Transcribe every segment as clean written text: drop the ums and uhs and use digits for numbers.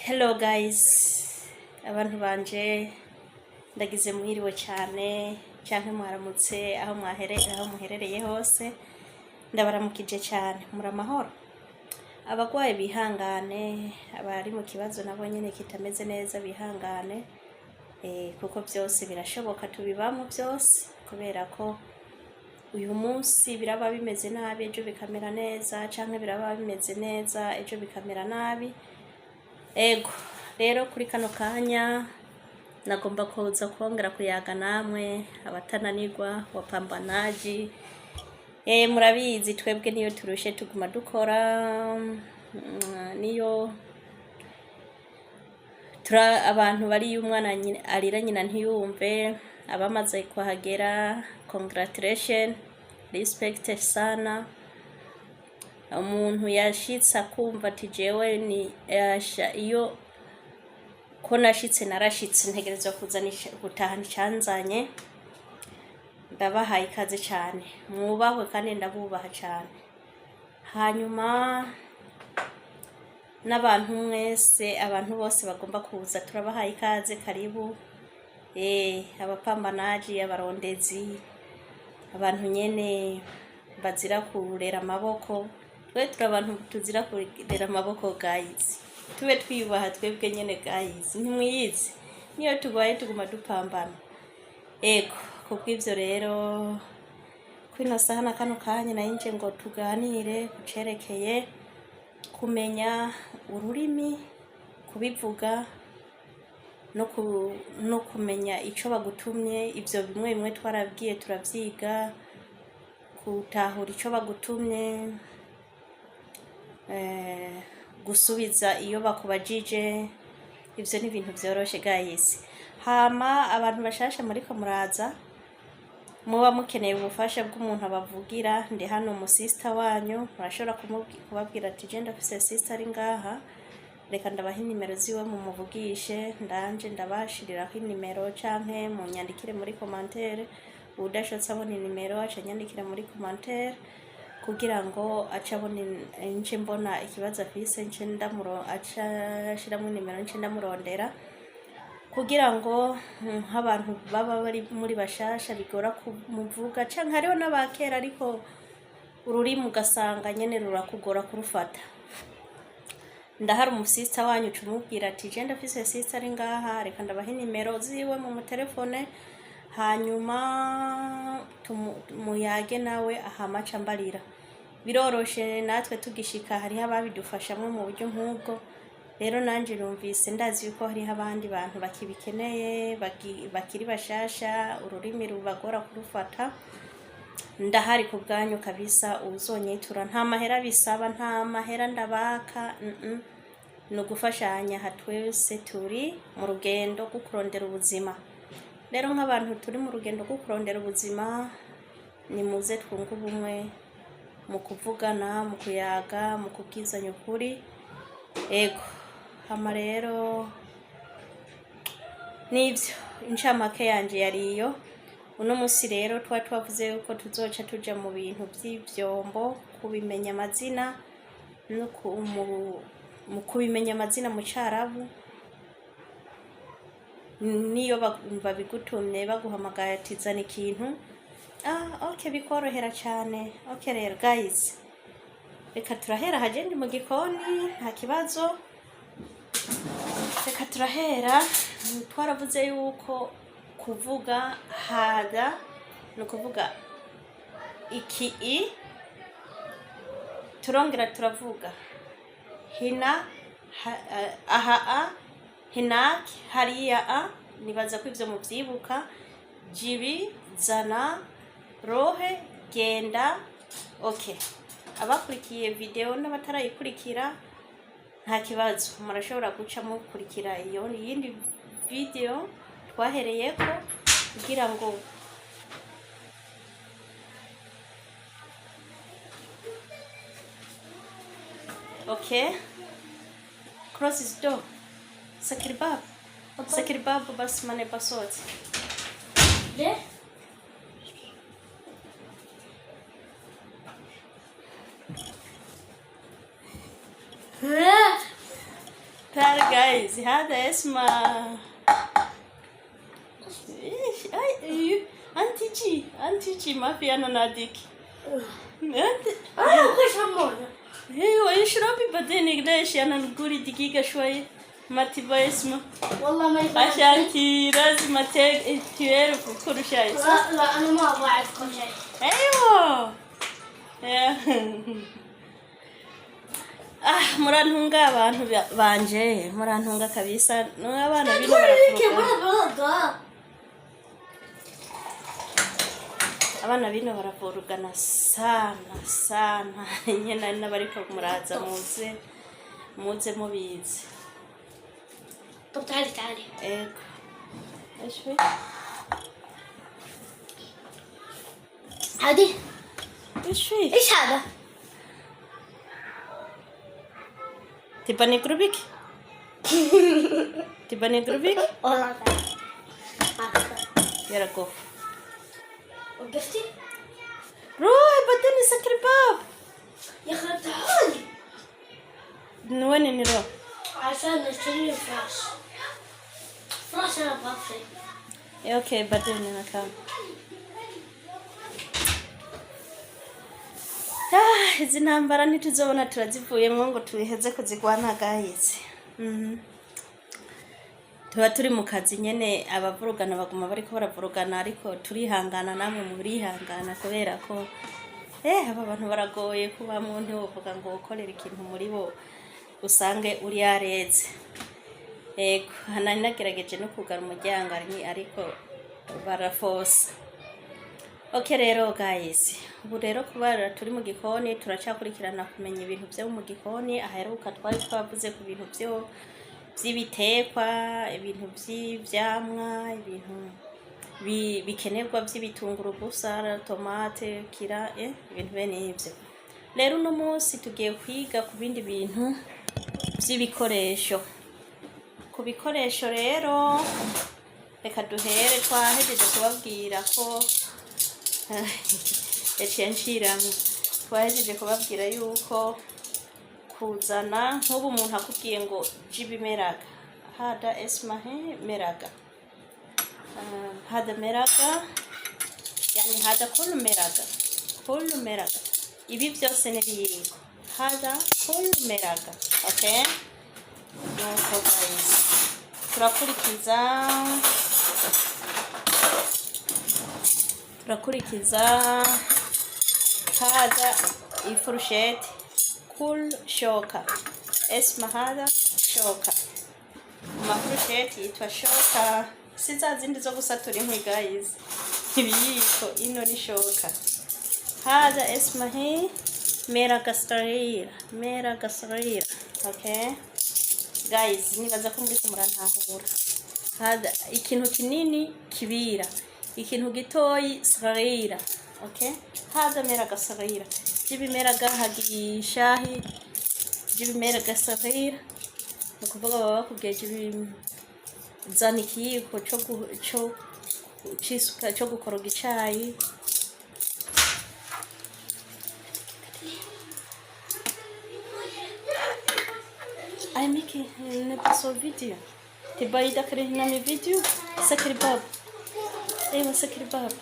Hello guys, abantu banje ndagize muhiriwe cyane cyangwa mwaramutse aho muherereye hose, ndabaramukije cyane. Muri amahoro? Abagwaye bihangane, abari mu kibazo nabo nyene kitameze neza bihangane, kuko byose birashoboka, tubibamo byose, kubera ko uyu munsi biraba bimeze nabi ejo bikamera neza, cyangwa biraba bimeze neza ejo bikamera nabi. Ego rero kuri kano kanya nagomba kuza kongera kuyaga namwe abatananirwa wapambanaji. Murabizi twebwe niyo turushe tuguma dukora, niyo abantu bari umwana arira nyina ntiyumve. Abamaze kuhagera, congratulation, respect sana. Umuntu yashitse akumva ati jewe ni iyo ko nashitse narashitse ntegerezwa kuzanisha gutahana icyanzanye, ndabahaye ikaze cyane, mwubahwe kandi ndabubaha cyane. Hanyuma n'abantu mwese, abantu bose bagomba kuza turabahaye ikaze, karibu. Abapambanaji, abarondezi, abantu nyene bazira kurera amaboko, twe turi abantu tuzira kurera amaboko guys. Tube twiyubaha twebwe nyene guys, ntimwiyizi niyo tugwaye tuguma dupambana. Ego kubw'ivyo rero kwino saha na kano kanya nayinje ngo tuganire kucerekeye kumenya ururimi, kubivuga no kumenya ico bagutumye. Ivyo bimwe bimwe twarabwiye turavyiga, gutahura ico bagutumye, gusubiza iyo bakubajije. Ivyo ni ibintu vyoroshe guys. Hama abantu bashasha muriko muraza, muba mukeneye ubufasha bw'umuntu abavugira, ndi hano mu sister wanyu, murashobora kubabwira ati je ndafise sister ari ngaha, reka ndabaha inimero ziwe mumuvugishe, ndanje ndabashiriraho inimero, canke munyandikire muri commentaire. Udashotse abona inimero aca nyandikira muri commentaire kugira ngo aca abona nce mbona ikibazo afise, nce aca shiramo inimero, nce ndamurondera, kugira ngo nk'abantu baba bari muri bashasha bigora kumuvuga, canke hariho n'abakera ariko ururimi ugasanga nyene rurakugora kurufata. Ndahari umusista wanyu tumubwira ati je ndafise sister ari ngaha, reka ndabaha inimero ziwe mu telefone, hanyuma muyage nawe ahama cambarira. Biroroshe, natwe tugishika hariho ababidufashamwe mu buryo nk'ubwo. Rero nanje numvise ndazi yuko hariho abandi bantu bakibikeneye, bakiri bashasha, ururimi rubagora kurufata. Ndahari ku bwanyu kabisa, uzonyitura, nta mahera bisaba, nta mahera ndabaka, no gufashanya. Hatwese turi mu rugendo rwo kurondera ubuzima. Rero nk'abantu turi mu rugendo rwo kurondera ubuzima, ni muze twunga ubumwe mu kuvugana, mu kuyaga, mu kubwizanya ukuri. Ego hama rero nivyo incamake yanje yariyo. Uno musi rero twavuze yuko tuzoca tuja mu bintu by'ivyombo, kubimenya amazina no mu kubimenya amazina mu Carabu. Niyo babigutumye baguhamagaye ati zana ikintu, okay, bikorohera cyane. Okay rero guys, reka turahera. Haje ndi mu gikoni, nta kibazo, reka turahera. Twaravuze yuko kuvuga haga no kuvuga iki turongera turavuga hina, aha, hinak, hariya, nibaza ko ivyo muvyibuka. Jibi, zana, rohe, genda. Okay, abakurikiye video n'abatarayikurikira nta kibazo, murashobora guca mukurikira iyo yindi video twahereyeko kugira ngo okay. Close this door. Sakir babu bas mane pasot. Yeah. Hi guys, هذا اسمه ايش اي انت جي ما في انا ناديك انت انا مش همونه. ايوه اشربي بعدين ليش انا نقولي دقيقة شوي ما تبغى اسمه والله ما يبغى. عشان انت لازم تعرف كل شيء لا لا انا ما ابغى اعرف كل شيء. ايوه murantunga abantu banje murantunga kabisa n'abana bino baravuga abana bino baravurugana sana nyine n'abariko muraza muze mubizi طب تعالي ego ايش في عادي. ايش في ايش هذا؟ تبى نقربك تبى نقربك والله تعال. يلا كوف وقفتي؟ روحي بعدين سكر الباب يا اخي تعالي من وين نروح عشان نشتري فراش انا ابغى شيء. اوكي بعدين انا كام izi ntambara ntituzobona turazivuyemo ngo tuheze kuzigwana guys. Tuba turi mu kazi nyene abavurugana baguma bariko baravurugana ariko turihangana namwe murihangana kubera ko aba bantu baragoye kuba muntu wovuga ngo ukorera ikintu muri bo usange uri yareze. Ego hanani nagerageje no kugara umuryango ariko barafosa. Okay rero guys, ubu rero kubara turi mu gikoni turacakurikirana kumenya ibintu byo mu gikoni. Aheruka twari twavuze ku bintu byo by'ibitekwa, ibintu by'ivyamwa, ibintu bikenerwa by'ibitunguru gusa, tomate, kira, ibintu bene ivyo. Rero uno munsi tugiye kwiga ku bindi bintu by'ibikoresho. Ku bikoresho rero reka duhere twahejeje kubabwira ko twahejeje kubabwira yuko kuzana nk'ubu umuntu akubwiye ngo jibi meraga hada esmahe meraga hada meraga yani hada kullu meraga ibi byose n'ibiyiko hada kullu meraga. Okay, nuko guys turakurikiza hada ifurusheti kul shoka esma hada shoka amafurusheti yitwa shoka si za zindi zo gusatura inkwi guys, ibiyiko ino ni shoka. Hada esma he mera gasarira. Okay guys, nibaza ko muri kumurantahura. Hada ikintu kinini kibira, ikintu gitoyi sarira. Okay, hada mera gasarira. Jibi mera gahagishahi, jibi mera gasarira. Nukuvuga baba bakubwiye jibi zana ikiyiko cyo gukoroga icayi. I make an episode video. تبغى يذكر هنا من فيديو سكر باب. ايوه سكر باب.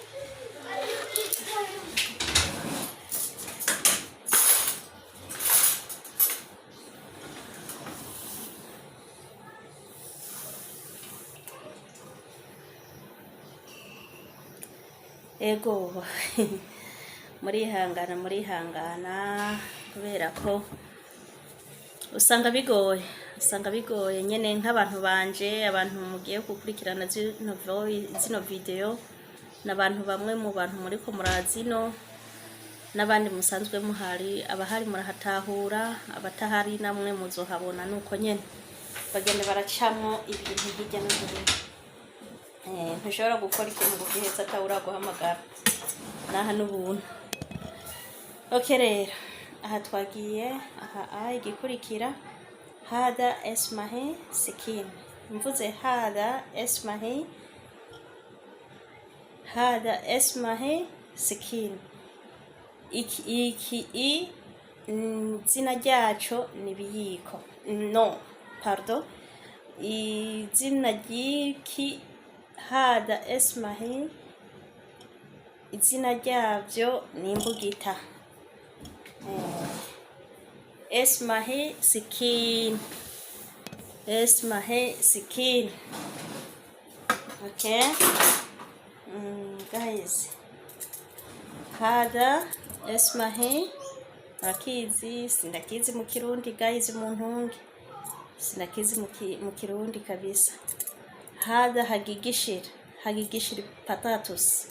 ego murihangana kubera ko usanga bigoye nyene nk'abantu banje, abantu mugiye gukurikirana zino video n'abantu bamwe mu bantu muri ko murazino n'abandi musanzwe muhari, abahari murahatahura, abatahari namwe muzohabona. Nuko nyene bagende baracamo ibintu hirya no hino. Ntushobora gukora ikintu ngo gihetse atawura guhamagara naha n'ubuntu. Okay rero aha twagiye igikurikira hada esmahe sikin. Mvuze hada esmahe sikin, iki zina ryaco ni biyiko. No, pardon, izina ry'iki hada esmahi, izina ryabyo ni imbugita. Esmahi sikin, esmahi sikin. Okay, guys, hada esmahi arakizi, sindakizi mu Kirundi guys, muntungi sinakizi mu Kirundi kabisa. Hada hagigishir patatus,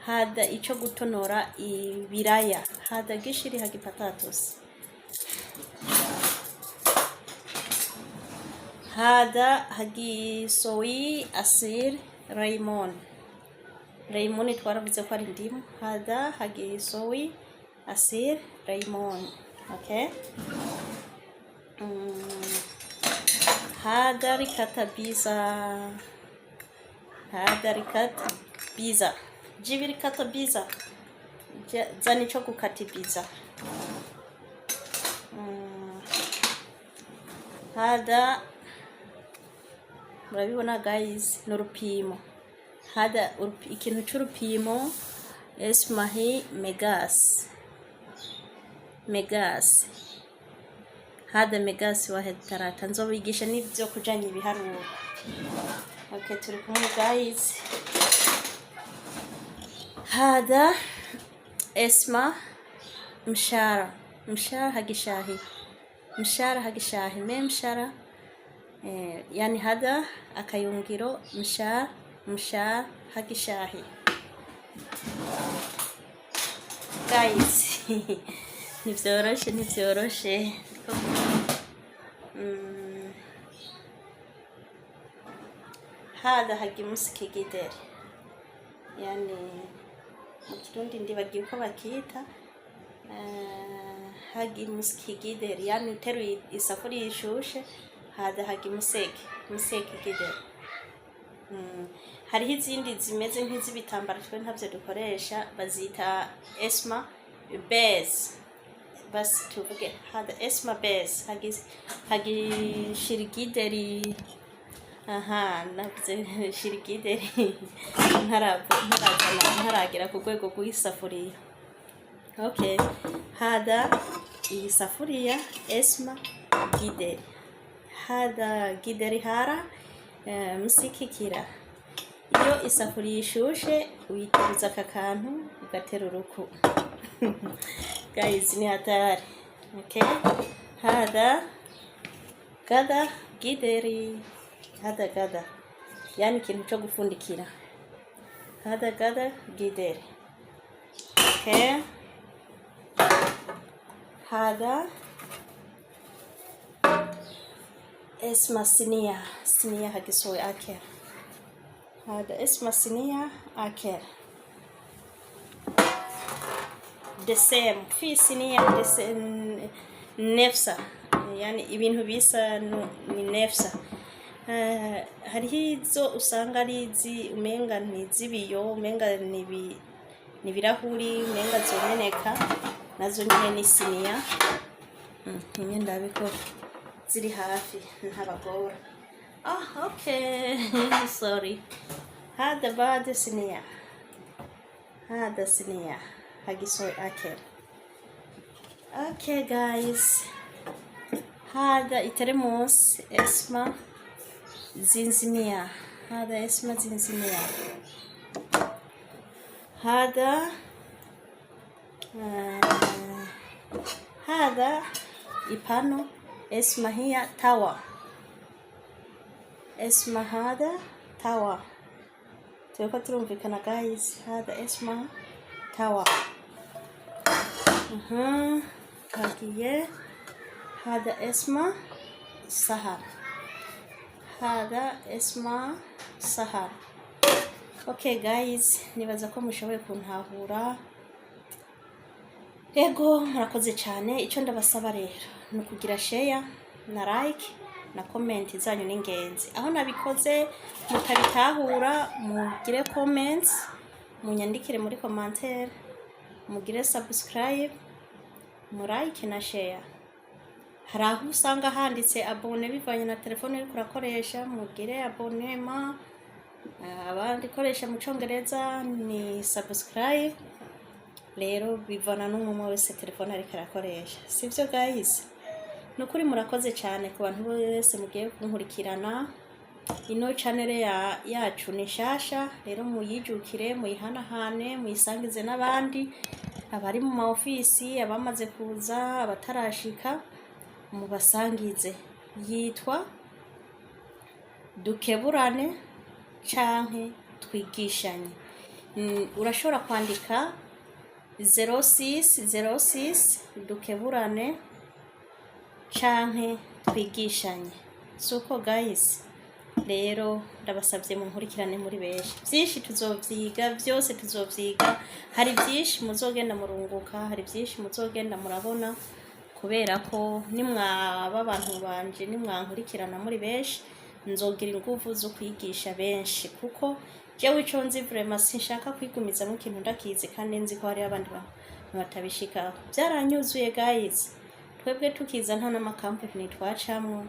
hada ico gutonora ibiraya, hada gishiri hagi patatus. Hada hagi soy asir raimon twaravuze ko ari indimu. Hada hagi soy asir raimon. Okay, hada rikata biza, hada rikata biza, jibi rikata biza, zani cho gukata biza. Hada murabibona guys, n'urupimo. Hada ikintu c'urupimo esmahi megas. Hada megas wahed tarata, nzobigisha n'ivyo kujanya ibiharuro. Okay, turi kumwe guys. Hada esma mshara hagishahi, mshara hagishahi, mshara yani hada akayungiro mshar hagishahi. Guys, nivyoroshe. Hada hagi musikigideri, yani mu Kirundi ndibagiye uko bakita. Hagi musikigideri, yani uteruye isafuriya ishushe. Hada hagi musekigideri. Hariho izindi zimeze nk'izibitambara twe ntavyo dukoresha, bazita esma bez. Basi tuvuge hada esma bez, hagi shirigideri. Navuze shirigideri ntaragera ku rwego rw'isafuriya. Okay, hada isafuriya esma gideri. Hada gideri hara musikikira. Iyo isafuriya ishushe uyiteruza aka kantu ugatera uruku. Guys, ni hatari. Okay, hada gada gideri. Hada gada, yani ikintu cyo gufundikira. Hada gada gideri. Okay, hada esma sinia hagisoy aker. Hada esma sinia aker. Desem fi sinia desem nefsa, yani ibintu bisa ni nefsa. Hariho izo usanga ari umenga ni z'ibiyo, umenga ni ibirahuri, umenga zomeneka, nazo nyine ni siniya. Nyine ndabiko ziri hafi ntabagora. Okay, sorry. Hada bade siniya, hada siniya hagisoy aker. Okay guys, hada iteremos esma zinzimia. Hada esma zinzimia. Hada ipano esma hiya tawa. Esma hada tawa. Tuko turumvikana guys. Hada esma tawa. Kagiye. Hada esma sahar. Hada esma sahar. Okay guys, nibaza ko mushoboye kuntahura. Ego murakoze cyane. Icyo ndabasaba rero ni ukugira share na like na comment zanyu n'ingenzi. Aho nabikoze mutabitahura mugire comments, munyandikire muri commentaire, mugire subscribe, mu like na share. hari aho usanga handitse abone bivanye na telefone uriko urakoresha, mugire abonema. Abandi koresha mu congereza ni subscribe. Rero bivana n'umwe wese telefone ariko arakoresha, sivyo guys? Nukuri murakoze cyane ku bantu bose mugiye kunkurikirana. Ino channel yacu ni shasha, rero muyijukire, muyihanahane, muyisangize n'abandi, abari mu ma ofisi, abamaze kuza, abatarashika, mubasangize. Yitwa Dukeburane canke Twigishanye. Urashobora kwandika 0606 Dukeburane canke Twigishanye. Suko guys, rero ndabasabye mu nkurikirane muri benshi. Byinshi tuzovyiga, byose tuzovyiga. Hari byinshi muzogenda murunguka, hari byinshi muzogenda murabona, kubera ko nimwaba abantu banje, nimwankurikirana muri benshi, nzogira ingufu zo kwigisha benshi, kuko jewe ico nzi vraiment sinshaka kwigumiza mu kintu ndakizi kandi nzi ko hari abandi batabishika. Byaranyuzuye guys. Twebwe tukiza nta n'amakampani twacamwo,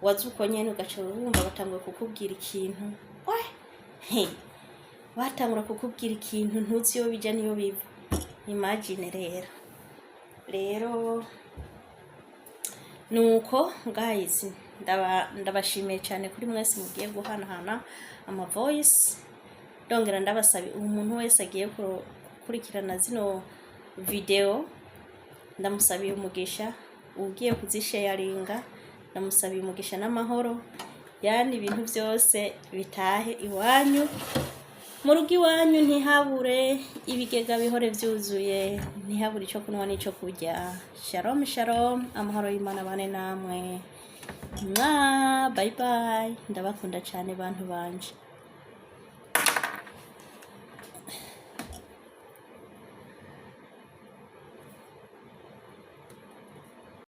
wazuko nyene ugaca wumva batanguye kukubwira ikintu, batangura kukubwira ikintu ntuzi yo bija niyo biva. Imagine rero nuko guys, ndabashimiye cyane kuri mwese mugiye guhanahana ama voice. Ndongera ndabasabi umuntu wese agiye kurikirana zino video, ndamusabiye umugisha. Ugiye kuzisharinga ndamusabiye umugisha n'amahoro, yani ibintu byose bitahe iwanyu, mu rugo iwanyu ntihabure ibigega bihore byuzuye, ntihabure icyo kunywa n'icyo kurya. Shalom shalom, amahoro y'Imana bane namwe. Bye bye, ndabakunda cyane bantu banje.